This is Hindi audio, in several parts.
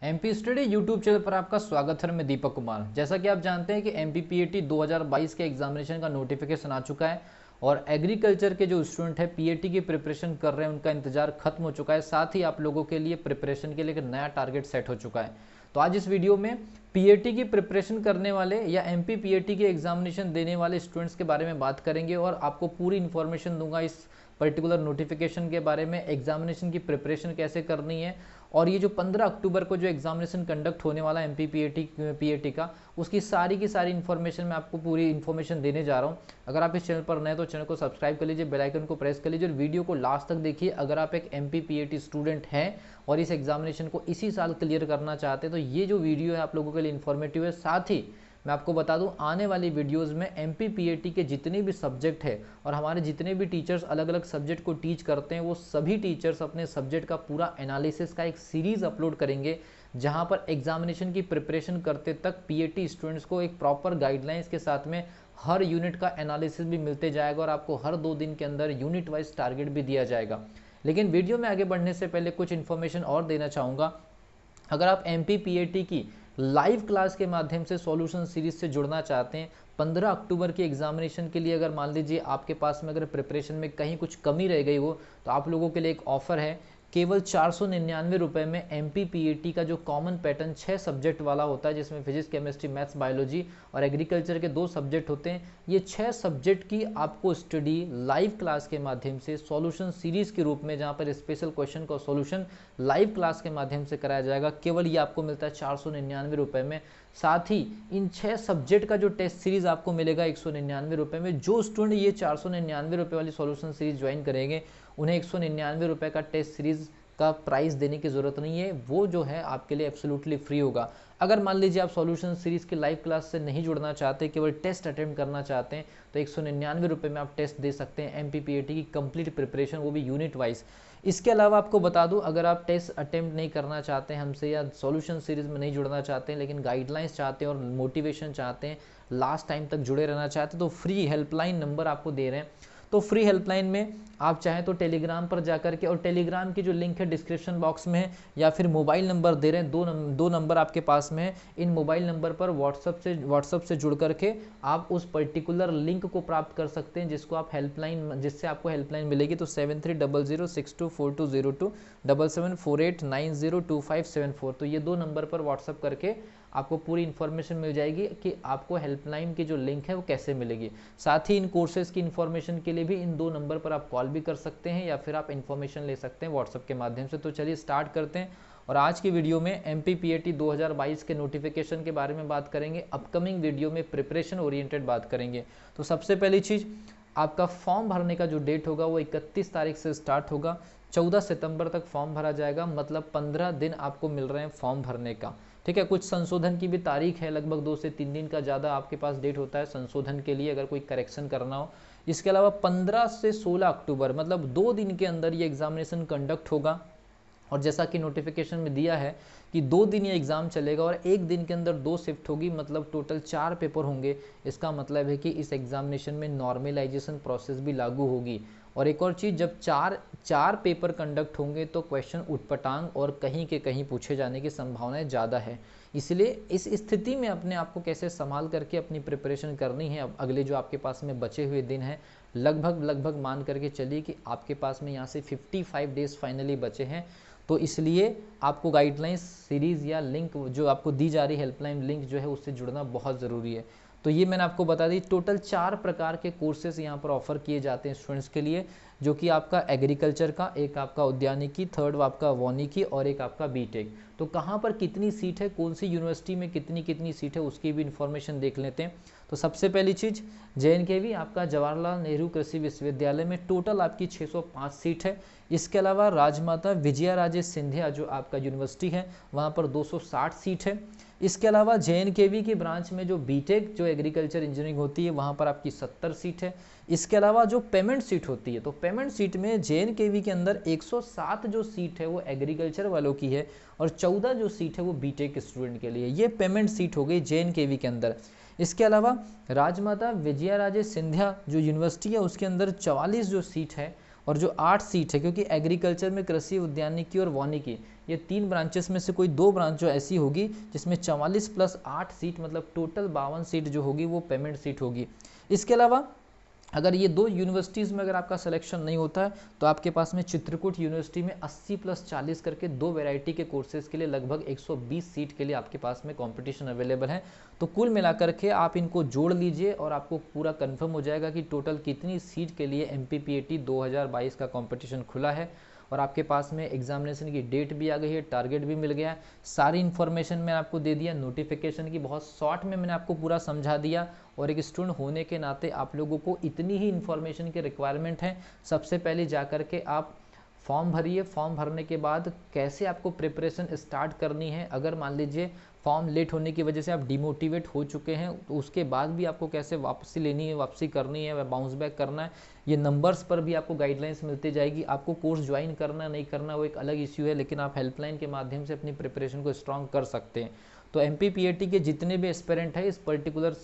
एमपी स्टडी यूट्यूब चैनल पर आपका स्वागत है। मैं दीपक कुमार। जैसा कि आप जानते हैं कि एमपीपीएटी 2022 के एग्जामिनेशन का नोटिफिकेशन आ चुका है और एग्रीकल्चर के जो स्टूडेंट है पीएटी की प्रिपरेशन कर रहे हैं उनका इंतजार खत्म हो चुका है। साथ ही आप लोगों के लिए प्रिपरेशन के लिए एक नया टारगेट सेट हो चुका है। तो आज इस वीडियो में पीएटी की प्रिपरेशन करने वाले या एमपी पीएटी के एग्जामिनेशन देने वाले स्टूडेंट्स के बारे में बात करेंगे और आपको पूरी इन्फॉर्मेशन दूंगा इस पर्टिकुलर नोटिफिकेशन के बारे में, एग्जामिनेशन की प्रिपरेशन कैसे करनी है और ये जो 15 अक्टूबर को जो एग्जामिनेशन कंडक्ट होने वाला है एमपी पीएटी का, उसकी सारी की सारी इन्फॉर्मेशन मैं आपको पूरी इन्फॉर्मेशन देने जा रहा हूँ। अगर आप इस चैनल पर नए तो चैनल को सब्सक्राइब कर लीजिए, बेल आइकन को प्रेस कर लीजिए और वीडियो को लास्ट तक देखिए। अगर आप एक एमपी पीएटी स्टूडेंट हैं और इस एग्जामिनेशन को इसी साल क्लियर करना चाहते हैं तो ये जो वीडियो है आप लोगों के लिए इन्फॉर्मेटिव है। साथ ही मैं आपको बता दूं, आने वाली वीडियोस में एमपी पीएटी के जितने भी सब्जेक्ट है और हमारे जितने भी टीचर्स अलग अलग सब्जेक्ट को टीच करते हैं वो सभी टीचर्स अपने सब्जेक्ट का पूरा एनालिसिस का एक सीरीज अपलोड करेंगे, जहां पर एग्जामिनेशन की प्रिपरेशन करते तक पीएटी स्टूडेंट्स को एक प्रॉपर गाइडलाइंस के साथ में हर यूनिट का एनालिसिस भी मिलते जाएगा और आपको हर 2 दिन के अंदर यूनिट वाइज टारगेट भी दिया जाएगा। लेकिन वीडियो में आगे बढ़ने से पहले कुछ इन्फॉर्मेशन और देना चाहूँगा। अगर आप एमपी पीएटी की लाइव क्लास के माध्यम से सॉल्यूशन सीरीज से जुड़ना चाहते हैं 15 अक्टूबर की एग्जामिनेशन के लिए, अगर मान लीजिए आपके पास में अगर प्रिपरेशन में कहीं कुछ कमी रह गई हो तो आप लोगों के लिए एक ऑफर है। केवल 499 रुपये में एमपी पीएटी का जो कॉमन पैटर्न 6 सब्जेक्ट वाला होता है, जिसमें फिजिक्स, केमिस्ट्री, मैथ्स, बायोलॉजी और एग्रीकल्चर के 2 सब्जेक्ट होते हैं, ये 6 सब्जेक्ट की आपको स्टडी लाइव क्लास के माध्यम से सॉल्यूशन सीरीज के रूप में, जहां पर स्पेशल क्वेश्चन का सॉल्यूशन लाइव क्लास के माध्यम से कराया जाएगा। केवल ये आपको मिलता है 499 रुपये में। साथ ही इन 6 सब्जेक्ट का जो टेस्ट सीरीज आपको मिलेगा 199 रुपये में। जो स्टूडेंट ये 499 रुपये वाली सॉल्यूशन सीरीज ज्वाइन करेंगे उन्हें 199 रुपये का टेस्ट सीरीज का प्राइस देने की ज़रूरत नहीं है, वो जो है आपके लिए एब्सोल्युटली फ्री होगा। अगर मान लीजिए आप सॉल्यूशन सीरीज की लाइव क्लास से नहीं जुड़ना चाहते, केवल टेस्ट अटेम्प्ट करना चाहते हैं, तो 199 रुपये में आप टेस्ट दे सकते हैं एमपी पीएटी की कंप्लीट प्रिपरेशन, वो भी यूनिट वाइज। इसके अलावा आपको बता दूं, अगर आप टेस्ट अटेम्प्ट नहीं करना चाहते हैं हमसे या सॉल्यूशन सीरीज में नहीं जुड़ना चाहते हैं लेकिन गाइडलाइंस चाहते हैं और मोटिवेशन चाहते हैं, लास्ट टाइम तक जुड़े रहना चाहते हैं, तो फ्री हेल्पलाइन नंबर आपको दे रहे हैं। तो फ्री हेल्पलाइन में आप चाहें तो टेलीग्राम पर जाकर के, और टेलीग्राम की जो लिंक है डिस्क्रिप्शन बॉक्स में है, या फिर मोबाइल नंबर दे रहे हैं, दो नंबर आपके पास में है। इन मोबाइल नंबर पर व्हाट्सअप से जुड़ करके आप उस पर्टिकुलर लिंक को प्राप्त कर सकते हैं जिसको आप हेल्पलाइन, जिससे आपको हेल्पलाइन मिलेगी। तो 7300624202 7748902574, तो ये 2 नंबर पर व्हाट्सअप करके आपको पूरी इन्फॉर्मेशन मिल जाएगी कि आपको हेल्पलाइन की जो लिंक है वो कैसे मिलेगी। साथ ही इन कोर्सेज की इन्फॉर्मेशन के लिए भी इन 2 नंबर पर आप कॉल भी कर सकते हैं या फिर आप इन्फॉर्मेशन ले सकते हैं व्हाट्सएप के माध्यम से। तो चलिए स्टार्ट करते हैं और आज की वीडियो में एमपी पीएटी 2022 के नोटिफिकेशन के बारे में बात करेंगे। अपकमिंग वीडियो में प्रिपरेशन ओरिएंटेड बात करेंगे। तो सबसे पहली चीज़, आपका फॉर्म भरने का जो डेट होगा वो 31 तारीख से स्टार्ट होगा, 14 सितंबर तक फॉर्म भरा जाएगा। मतलब 15 दिन आपको मिल रहे हैं फॉर्म भरने का। ठीक है, कुछ संशोधन की भी तारीख है, लगभग 2 से 3 दिन का ज़्यादा आपके पास डेट होता है संशोधन के लिए, अगर कोई करेक्शन करना हो। इसके अलावा 15 से 16 अक्टूबर, मतलब 2 दिन के अंदर ये एग्जामिनेशन कंडक्ट होगा। और जैसा कि नोटिफिकेशन में दिया है कि 2 दिन ये एग्ज़ाम चलेगा और 1 दिन के अंदर 2 शिफ्ट होगी, मतलब टोटल 4 पेपर होंगे। इसका मतलब है कि इस एग्जामिनेशन में नॉर्मलाइजेशन प्रोसेस भी लागू होगी। और एक और चीज़, जब चार पेपर कंडक्ट होंगे तो क्वेश्चन उटपटांग और कहीं के कहीं पूछे जाने की संभावनाएं ज़्यादा है। इसलिए इस स्थिति में अपने आप को कैसे संभाल करके अपनी प्रिपरेशन करनी है। अब अगले जो आपके पास में बचे हुए दिन हैं, लगभग मान करके चलिए कि आपके पास में यहाँ से 55 डेज फाइनली बचे हैं। तो इसलिए आपको गाइडलाइंस सीरीज़ या लिंक जो आपको दी जा रही हेल्पलाइन लिंक जो है उससे जुड़ना बहुत ज़रूरी है। तो ये मैंने आपको बता दी, टोटल 4 प्रकार के कोर्सेज यहाँ पर ऑफर किए जाते हैं स्टूडेंट्स के लिए, जो कि आपका एग्रीकल्चर का, एक आपका उद्यानिकी, थर्ड आपका वानिकी और एक आपका बीटेक। तो कहाँ पर कितनी सीट है, कौन सी यूनिवर्सिटी में कितनी सीट है, उसकी भी इन्फॉर्मेशन देख लेते हैं। तो सबसे पहली चीज़, JNKV आपका जवाहरलाल नेहरू कृषि विश्वविद्यालय में टोटल आपकी 605 सीट है। इसके अलावा राजमाता विजयाराजे सिंधिया जो आपका यूनिवर्सिटी है वहाँ पर 260 सीट है। इसके अलावा JNKV की ब्रांच में जो बीटेक जो एग्रीकल्चर इंजीनियरिंग होती है वहाँ पर आपकी 70 सीट है। इसके अलावा जो पेमेंट सीट होती है, तो पेमेंट सीट में JNKV के अंदर 107 जो सीट है वो एग्रीकल्चर वालों की है और 14 जो सीट है वो बीटेक स्टूडेंट के लिए। ये पेमेंट सीट हो गई JNKV के अंदर। इसके अलावा राजमाता विजयाराजे सिंधिया जो यूनिवर्सिटी है उसके अंदर 44 जो सीट है और जो 8 सीट है, क्योंकि एग्रीकल्चर में कृषि, उद्यानिकी और वानिकी ये 3 ब्रांचेस में से कोई 2 ब्रांच जो ऐसी होगी जिसमें 44 प्लस 8 सीट मतलब टोटल 52 सीट जो होगी वो पेमेंट सीट होगी। इसके अलावा अगर ये 2 यूनिवर्सिटीज़ में अगर आपका सिलेक्शन नहीं होता है तो आपके पास में चित्रकूट यूनिवर्सिटी में 80 प्लस 40 करके 2 वैरायटी के कोर्सेज के लिए लगभग 120 सीट के लिए आपके पास में कंपटीशन अवेलेबल है। तो कुल मिलाकर के आप इनको जोड़ लीजिए और आपको पूरा कंफर्म हो जाएगा कि टोटल कितनी सीट के लिए MPPAT 2022 का कंपटीशन खुला है। और आपके पास में एग्जामिनेशन की डेट भी आ गई है, टारगेट भी मिल गया है, सारी इन्फॉर्मेशन मैंने आपको दे दिया। नोटिफिकेशन की बहुत शॉर्ट में मैंने आपको पूरा समझा दिया। और एक स्टूडेंट होने के नाते आप लोगों को इतनी ही इन्फॉर्मेशन की रिक्वायरमेंट है। सबसे पहले जा कर के आप फॉर्म भरिए, फॉर्म भरने के बाद कैसे आपको प्रिपरेशन स्टार्ट करनी है। अगर मान लीजिए फॉर्म लेट होने की वजह से आप डिमोटिवेट हो चुके हैं तो उसके बाद भी आपको कैसे वापसी लेनी है, वापसी करनी है, बाउंस बैक करना है, ये नंबर्स पर भी आपको गाइडलाइंस मिलती जाएगी। आपको कोर्स ज्वाइन करना नहीं करना वो एक अलग इश्यू है, लेकिन आप हेल्पलाइन के माध्यम से अपनी प्रिपरेशन को स्ट्रॉन्ग कर सकते हैं। तो MPPAT के जितने भी एस्पिरेंट हैं इस पर्टिकुलर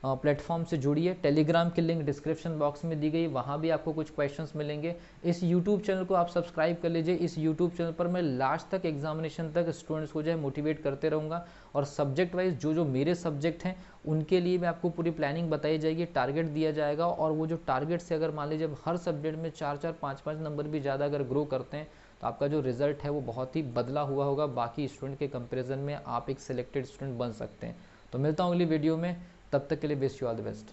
प्लेटफॉर्म से जुड़िए। टेलीग्राम की लिंक डिस्क्रिप्शन बॉक्स में दी गई, वहाँ भी आपको कुछ क्वेश्चंस मिलेंगे। इस यूट्यूब चैनल को आप सब्सक्राइब कर लीजिए। इस यूट्यूब चैनल पर मैं लास्ट तक एग्जामिनेशन तक स्टूडेंट्स को जो है मोटिवेट करते रहूँगा। और सब्जेक्ट वाइज जो जो मेरे सब्जेक्ट हैं उनके लिए भी आपको पूरी प्लानिंग बताई जाएगी, टारगेट दिया जाएगा। और वो जो टारगेट से अगर मान लीजिए हर सब्जेक्ट में 4-4, 5-5 नंबर भी ज़्यादा अगर ग्रो करते हैं तो आपका जो रिजल्ट है वो बहुत ही बदला हुआ होगा। बाकी स्टूडेंट के कंपेरिजन में आप एक सिलेक्टेड स्टूडेंट बन सकते हैं। तो मिलता हूँ अगली वीडियो में, तब तक के लिए wish you all the best.